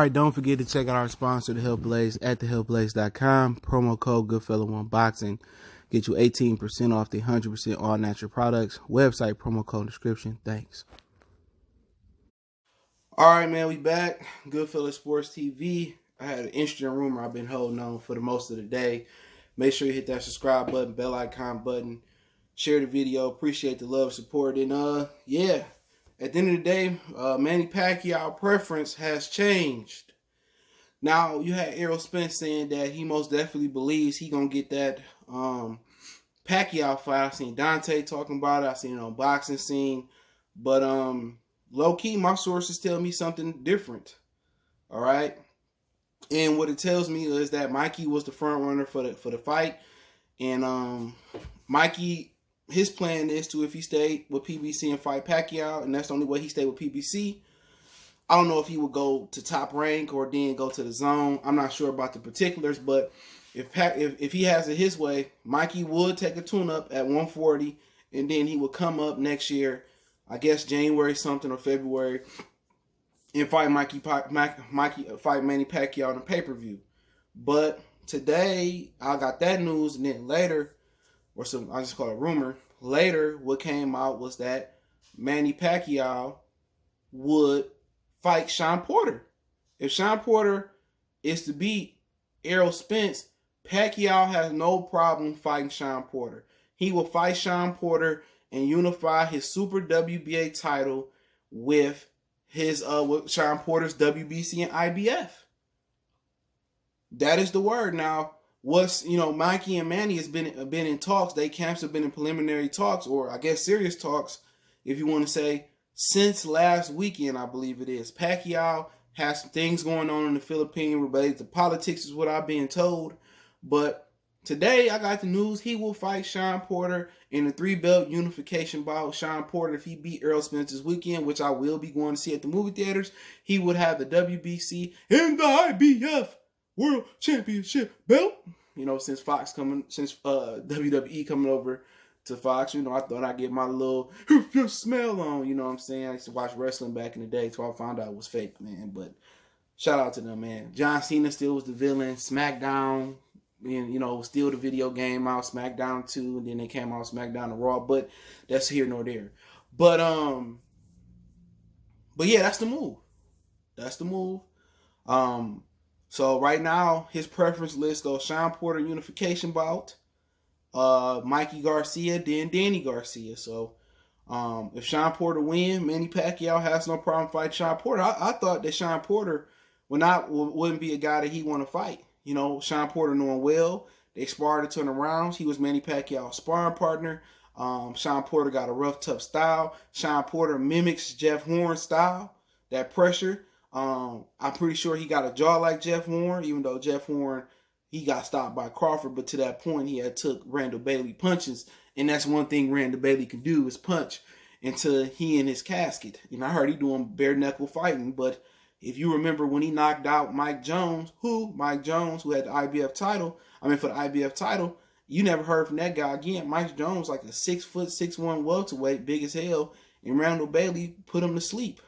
right, don't forget to check out our sponsor, The Health Blaze, at thehealthblaze.com. Promo code Goodfellow1Boxing. Get you 18% off the 100% all natural products. Website, promo code, description. Thanks. All right, man, we back. Goodfellow Sports TV. I had an interesting rumor I've been holding on for the most of the day. Make sure you hit that subscribe button, bell icon button. Share the video. Appreciate the love, support. And, yeah. At the end of the day, Manny Pacquiao preference has changed. Now, you had Errol Spence saying that he most definitely believes he going to get that Pacquiao fight. I've seen Dante talking about it. I've seen it on Boxing Scene. But low-key, my sources tell me something different. All right? And what it tells me is that Mikey was the front runner for the fight. And Mikey... his plan is to, if he stayed with PBC and fight Pacquiao, and that's the only way he stayed with PBC, I don't know if he would go to Top Rank or then go to the Zone. I'm not sure about the particulars, but if he has it his way, Mikey would take a tune-up at 140, and then he would come up next year, I guess January something or February, and fight Manny Pacquiao on a pay-per-view. But today, I got that news, and then later... I just call it a rumor. Later, what came out was that Manny Pacquiao would fight Shawn Porter. If Shawn Porter is to beat Errol Spence, Pacquiao has no problem fighting Shawn Porter. He will fight Shawn Porter and unify his Super WBA title with his with Shawn Porter's WBC and IBF. That is the word. Now, Mikey and Manny has been in talks. They camps have been in preliminary talks, or I guess serious talks, if you want to say, since last weekend, I believe it is. Pacquiao has some things going on in the Philippines related to politics, is what I've been told. But today, I got the news he will fight Shawn Porter in the 3-belt unification bout. Shawn Porter, if he beat Errol Spence this weekend, which I will be going to see at the movie theaters, he would have the WBC and the IBF World Championship belt. Since WWE coming over to Fox, I thought I'd get my little smell on, what I'm saying? I used to watch wrestling back in the day, so I found out it was fake, man. But shout out to them, man. John Cena still was the villain. SmackDown, and, still the video game out, SmackDown 2, and then they came out SmackDown to Raw, but that's here nor there. But yeah, that's the move. So right now, his preference list goes Shawn Porter unification bout, Mikey Garcia, then Danny Garcia. So if Shawn Porter win, Manny Pacquiao has no problem fighting Shawn Porter. I thought that Shawn Porter wouldn't be a guy that he want to fight. Shawn Porter knew him well. They sparred a ton of rounds. He was Manny Pacquiao's sparring partner. Shawn Porter got a rough, tough style. Shawn Porter mimics Jeff Horn's style, that pressure. I'm pretty sure he got a jaw like Jeff Horn, even though Jeff Horn, he got stopped by Crawford, but to that point, he had took Randall Bailey punches, and that's one thing Randall Bailey can do is punch until he in his casket. I heard he doing bare knuckle fighting, but if you remember when he knocked out Mike Jones, who had the IBF title, for the IBF title, you never heard from that guy again. Mike Jones, like a 6'6" welterweight, big as hell, and Randall Bailey put him to sleep.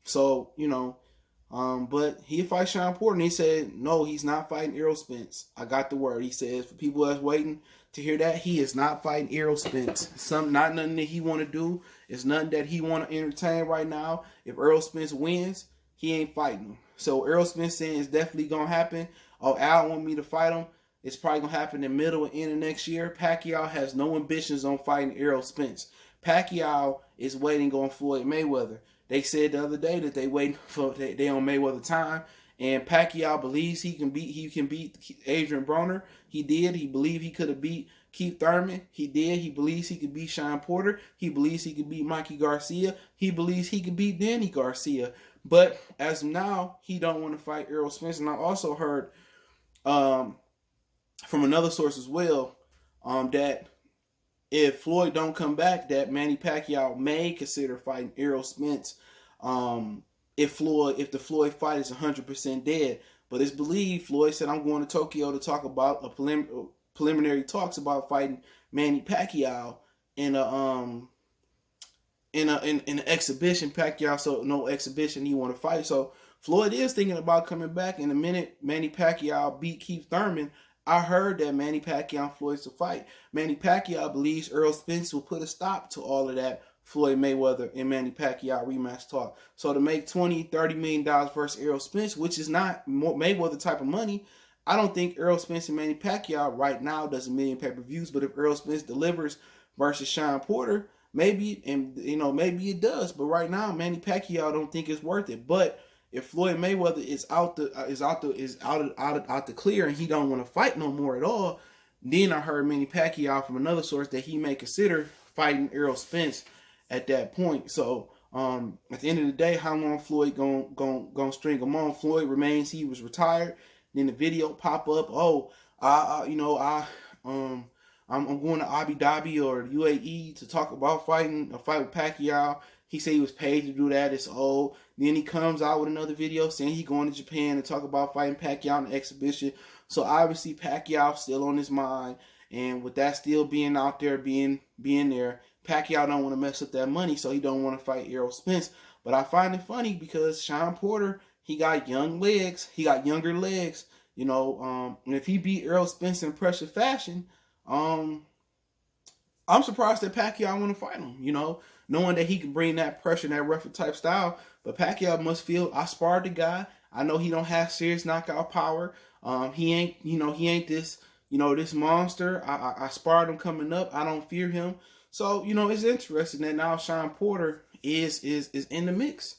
So, but he'd fight Shawn Porter, and he said, no, he's not fighting Errol Spence. I got the word. He says, for people that's waiting to hear that, he is not fighting Errol Spence. Not nothing that he want to do. It's nothing that he want to entertain right now. If Errol Spence wins, he ain't fighting him. So Errol Spence saying it's definitely going to happen. Oh, Al want me to fight him. It's probably going to happen in the middle and end of next year. Pacquiao has no ambitions on fighting Errol Spence. Pacquiao is waiting on Floyd Mayweather. They said the other day that they waiting for they on Mayweather time, and Pacquiao believes he can beat Adrian Broner. He did. He believed he could have beat Keith Thurman. He did. He believes he could beat Shawn Porter. He believes he could beat Mikey Garcia. He believes he could beat Danny Garcia. But as of now, he don't want to fight Errol Spence. And I also heard from another source as well that if Floyd don't come back, that Manny Pacquiao may consider fighting Errol Spence if the Floyd fight is 100% dead. But it's believed, Floyd said, I'm going to Tokyo to talk about preliminary talks about fighting Manny Pacquiao in an exhibition. Pacquiao, so no exhibition he want to fight. So Floyd is thinking about coming back. In the minute Manny Pacquiao beat Keith Thurman, I heard that Manny Pacquiao and Floyd's a fight. Manny Pacquiao believes Errol Spence will put a stop to all of that Floyd Mayweather and Manny Pacquiao rematch talk. So to make $20-30 million versus Errol Spence, which is not Mayweather type of money, I don't think Errol Spence and Manny Pacquiao right now does a million pay-per-views. But if Errol Spence delivers versus Shawn Porter, maybe, and maybe it does. But right now, Manny Pacquiao don't think it's worth it. But if Floyd Mayweather is out the clear and he don't want to fight no more at all, then I heard Manny Pacquiao from another source that he may consider fighting Errol Spence at that point. So at the end of the day, how long Floyd gonna string him on? Floyd remains he was retired. Then the video pop up. Oh, I'm going to Abu Dhabi or UAE to talk about a fight with Pacquiao. He said he was paid to do that. It's old. Then he comes out with another video saying he's going to Japan to talk about fighting Pacquiao in the exhibition. So obviously Pacquiao still on his mind. And with that still being out there, being there, Pacquiao don't want to mess up that money, so he don't want to fight Errol Spence. But I find it funny because Shawn Porter, he got young legs. He got younger legs. And if he beat Errol Spence in pressure fashion, I'm surprised that Pacquiao want to fight him, knowing that he can bring that pressure, that rougher type style. But Pacquiao must feel, I sparred the guy. I know he don't have serious knockout power. He ain't this, this monster. I sparred him coming up. I don't fear him. So, it's interesting that now Shawn Porter is in the mix.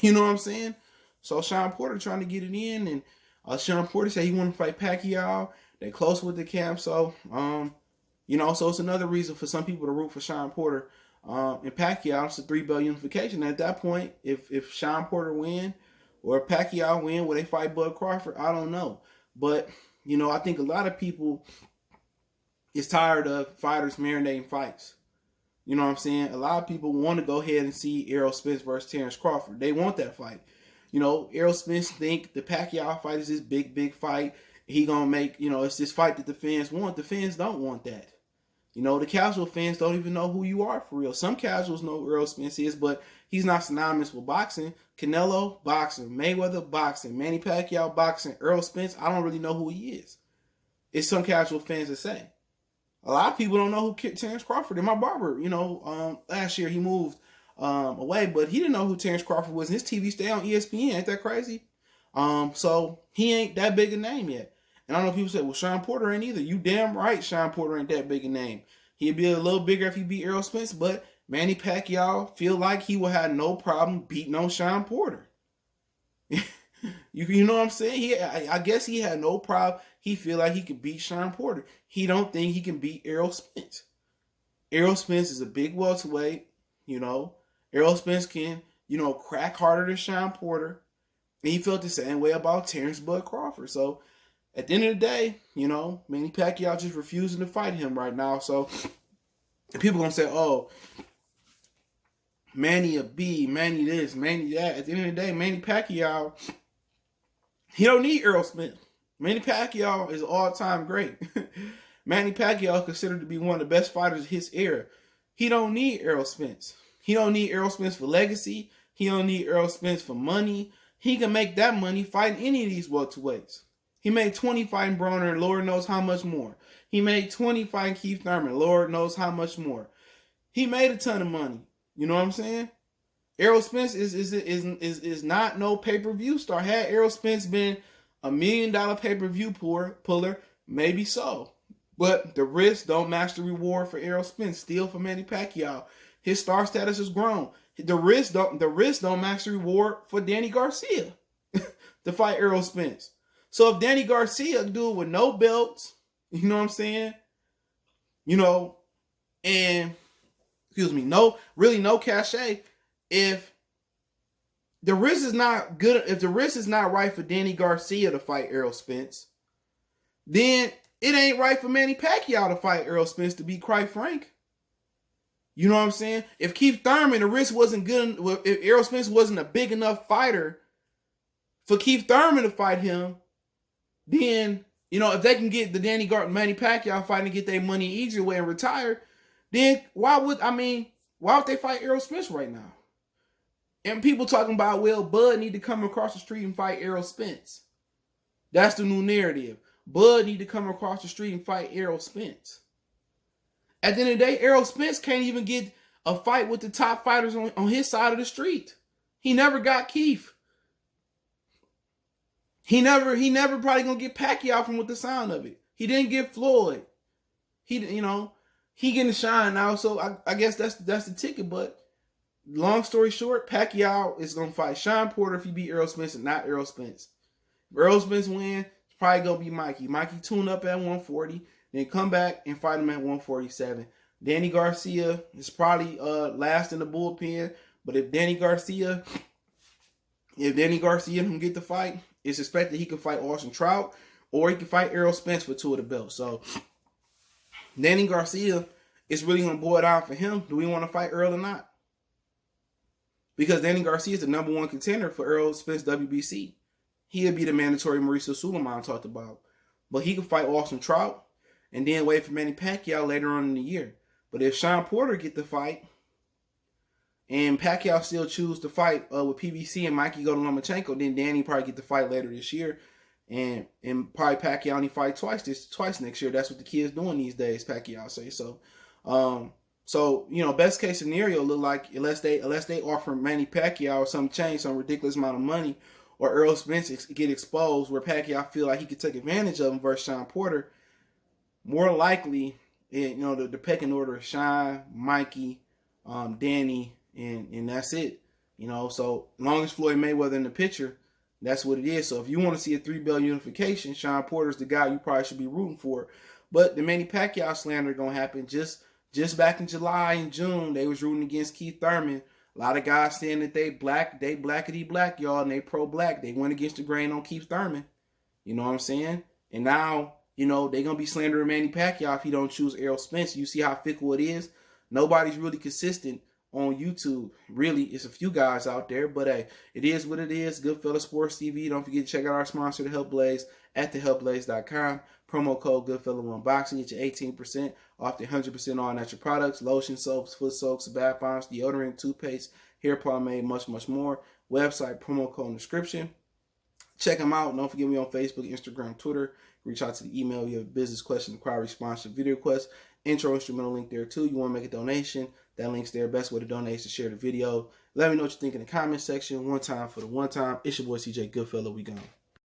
You know what I'm saying? So Shawn Porter trying to get it in, and Shawn Porter said he want to fight Pacquiao. They're close with the camp, so so it's another reason for some people to root for Shawn Porter. And Pacquiao, it's a 3-belt unification. At that point, if Shawn Porter win or Pacquiao win, will they fight Bud Crawford? I don't know. But, I think a lot of people is tired of fighters marinating fights. You know what I'm saying? A lot of people want to go ahead and see Errol Spence versus Terrence Crawford. They want that fight. Errol Spence think the Pacquiao fight is this big fight. He gonna make, it's this fight that the fans want. The fans don't want that. The casual fans don't even know who you are for real. Some casuals know who Errol Spence is, but he's not synonymous with boxing. Canelo, boxing. Mayweather, boxing. Manny Pacquiao, boxing. Errol Spence, I don't really know who he is. It's some casual fans that say. A lot of people don't know who Terrence Crawford is. My barber, last year he moved away, but he didn't know who Terrence Crawford was. And his TV stay on ESPN. Ain't that crazy? So he ain't that big a name yet. And I know people say, well, Shawn Porter ain't either. You damn right Shawn Porter ain't that big a name. He'd be a little bigger if he beat Errol Spence, but Manny Pacquiao feel like he will have no problem beating on Shawn Porter. You know what I'm saying? I guess he had no problem. He feel like he could beat Shawn Porter. He don't think he can beat Errol Spence. Errol Spence is a big welterweight, Errol Spence can, crack harder than Shawn Porter. And he felt the same way about Terrence Bud Crawford. So at the end of the day, Manny Pacquiao just refusing to fight him right now. So people gonna say, oh, Manny a B, Manny this, Manny that. At the end of the day, Manny Pacquiao, he don't need Errol Spence. Manny Pacquiao is all-time great. Manny Pacquiao is considered to be one of the best fighters of his era. He don't need Errol Spence. He don't need Errol Spence for legacy. He don't need Errol Spence for money. He can make that money fighting any of these welterweights. He made 20 fighting Broner, and Lord knows how much more. He made 20 fighting Keith Thurman, Lord knows how much more. He made a ton of money. You know what I'm saying? Errol Spence is not no pay-per-view star. Had Errol Spence been $1 million pay-per-view puller, maybe so. But the risk don't match the reward for Errol Spence. Still for Manny Pacquiao. His star status has grown. The risk don't match the reward for Danny Garcia to fight Errol Spence. So if Danny Garcia do it with no belts, you know what I'm saying? And no cachet. If the risk is not good, if the risk is not right for Danny Garcia to fight Errol Spence, then it ain't right for Manny Pacquiao to fight Errol Spence, to be quite frank. You know what I'm saying? If Keith Thurman, the risk wasn't good, if Errol Spence wasn't a big enough fighter for Keith Thurman to fight him, then, if they can get the Manny Pacquiao fight and get their money easier way and retire, then why would they fight Errol Spence right now? And people talking about, well, Bud need to come across the street and fight Errol Spence. That's the new narrative. Bud need to come across the street and fight Errol Spence. At the end of the day, Errol Spence can't even get a fight with the top fighters on his side of the street. He never got Heath. He never probably gonna get Pacquiao from with the sound of it. He didn't get Floyd. He getting shine now. So I guess that's the ticket. But long story short, Pacquiao is gonna fight Shawn Porter if he beat Errol Spence and not Errol Spence. If Errol Spence win, it's probably gonna be Mikey. Mikey tune up at 140, then come back and fight him at 147. Danny Garcia is probably last in the bullpen. But if Danny Garcia can get the fight, it's expected he can fight Austin Trout or he can fight Errol Spence for 2 of the belts. So Danny Garcia is really going to boil down for him. Do we want to fight Errol or not? Because Danny Garcia is the #1 contender for Errol Spence WBC. He'll be the mandatory Mauricio Sulaiman talked about. But he can fight Austin Trout and then wait for Manny Pacquiao later on in the year. But if Shawn Porter get the fight and Pacquiao still choose to fight with PBC and Mikey go to Lomachenko, then Danny probably get the fight later this year. And probably Pacquiao only fight twice next year. That's what the kids doing these days, Pacquiao say. So best case scenario look like unless they offer Manny Pacquiao or some change, some ridiculous amount of money, or Errol Spence get exposed where Pacquiao feel like he could take advantage of him versus Shawn Porter, more likely, the pecking order is Shawn, Mikey, Danny, and that's it. So as long as Floyd Mayweather in the picture, that's what it is. So if you want to see a 3-belt unification, Shawn Porter's the guy you probably should be rooting for. But the Manny Pacquiao slander gonna happen. Just back in July and June, they was rooting against Keith Thurman. A lot of guys saying that they blackity black, y'all, and they pro-black. They went against the grain on Keith Thurman. You know what I'm saying? And now, they're gonna be slandering Manny Pacquiao if he don't choose Errol Spence. You see how fickle it is? Nobody's really consistent on YouTube. Really, it's a few guys out there, but hey, it is what it is. Goodfellas Sports TV. Don't forget to check out our sponsor, The Help Blaze, at thehelpblaze.com. Promo code Goodfella1Boxing. Get you 18% off the 100% all natural products, lotion, soaps, foot soaps, bath bombs, deodorant, toothpaste, hair pomade, much, much more. Website, promo code in the description. Check them out. Don't forget me on Facebook, Instagram, Twitter. Reach out to the email. You have a business question, inquiry, sponsor, video request, intro, instrumental link there too. You want to make a donation, that link's there. Best way to donate is to share the video. Let me know what you think in the comment section. One time for the one time. It's your boy CJ Goodfella. We gone.